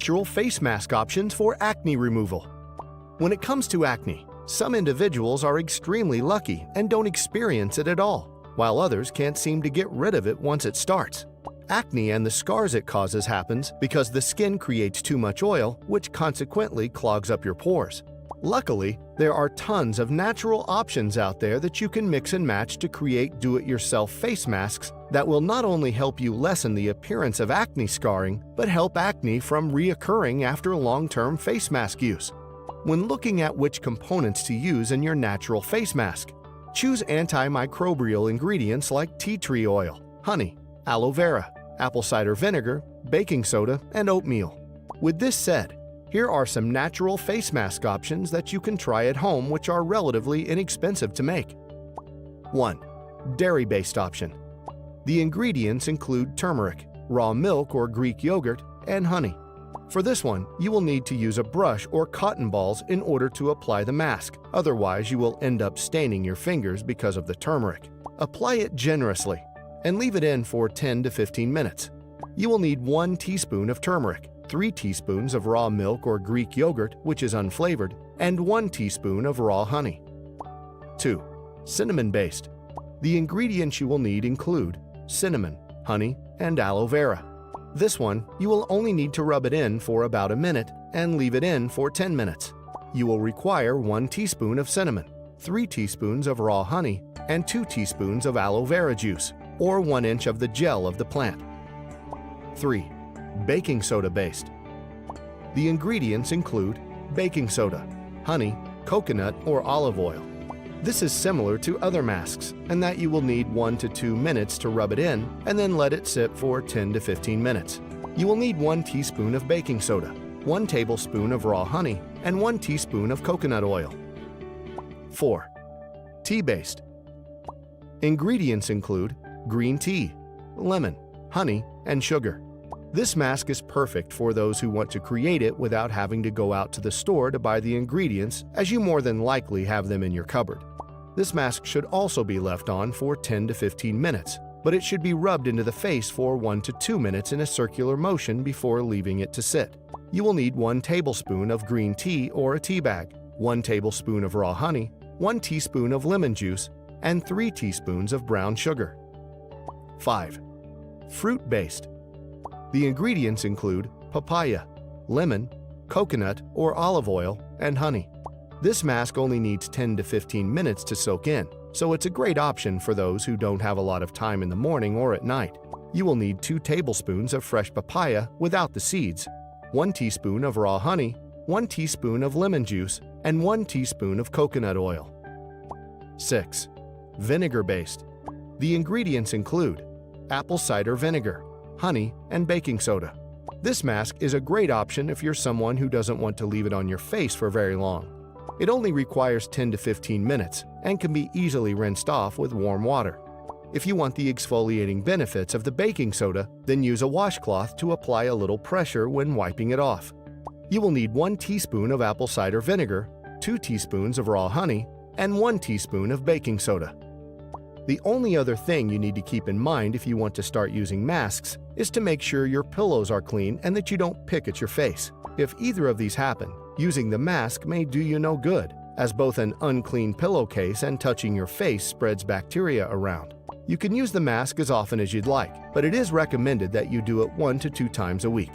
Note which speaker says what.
Speaker 1: natural face mask options for acne removal. When it comes to acne, some individuals are extremely lucky and don't experience it at all, while others can't seem to get rid of it once it starts. Acne and the scars it causes happens because the skin creates too much oil, which consequently clogs up your pores. Luckily, there are tons of natural options out there that you can mix and match to create do-it-yourself face masks that will not only help you lessen the appearance of acne scarring, but help acne from reoccurring after long-term face mask use. When looking at which components to use in your natural face mask, choose antimicrobial ingredients like tea tree oil, honey, aloe vera, apple cider vinegar, baking soda, and oatmeal. With this said, here are some natural face mask options that you can try at home which are relatively inexpensive to make. 1. Dairy-based option. The ingredients include turmeric, raw milk or Greek yogurt, and honey. For this one, you will need to use a brush or cotton balls in order to apply the mask, otherwise you will end up staining your fingers because of the turmeric. Apply it generously and leave it in for 10 to 15 minutes. You will need 1 teaspoon of turmeric, 3 teaspoons of raw milk or Greek yogurt, which is unflavored, and 1 teaspoon of raw honey. 2. Cinnamon-based. The ingredients you will need include cinnamon, honey, and aloe vera. This one, you will only need to rub it in for about a minute and leave it in for 10 minutes. You will require 1 teaspoon of cinnamon, 3 teaspoons of raw honey, and 2 teaspoons of aloe vera juice, or 1 inch of the gel of the plant. 3. Baking soda based. The ingredients include baking soda, honey, coconut, or olive oil. This is similar to other masks in that you will need 1 to 2 minutes to rub it in and then let it sit for 10 to 15 minutes. You will need 1 teaspoon of baking soda, 1 tablespoon of raw honey, and 1 teaspoon of coconut oil. 4. Tea-based. Ingredients include green tea, lemon, honey, and sugar. This mask is perfect for those who want to create it without having to go out to the store to buy the ingredients, as you more than likely have them in your cupboard. This mask should also be left on for 10 to 15 minutes, but it should be rubbed into the face for 1 to 2 minutes in a circular motion before leaving it to sit. You will need 1 tablespoon of green tea or a tea bag, 1 tablespoon of raw honey, 1 teaspoon of lemon juice, and 3 teaspoons of brown sugar. 5. Fruit-based. The ingredients include papaya, lemon, coconut or olive oil, and honey. This mask only needs 10 to 15 minutes to soak in, so it's a great option for those who don't have a lot of time in the morning or at night. You will need 2 tablespoons of fresh papaya without the seeds, 1 teaspoon of raw honey, 1 teaspoon of lemon juice, and 1 teaspoon of coconut oil. 6. Vinegar-based. The ingredients include apple cider vinegar, honey, and baking soda. This mask is a great option if you're someone who doesn't want to leave it on your face for very long. It only requires 10 to 15 minutes and can be easily rinsed off with warm water. If you want the exfoliating benefits of the baking soda, then use a washcloth to apply a little pressure when wiping it off. You will need 1 teaspoon of apple cider vinegar, 2 teaspoons of raw honey, and 1 teaspoon of baking soda. The only other thing you need to keep in mind if you want to start using masks is to make sure your pillows are clean and that you don't pick at your face. If either of these happen, using the mask may do you no good, as both an unclean pillowcase and touching your face spreads bacteria around. You can use the mask as often as you'd like, but it is recommended that you do it 1 to 2 times a week.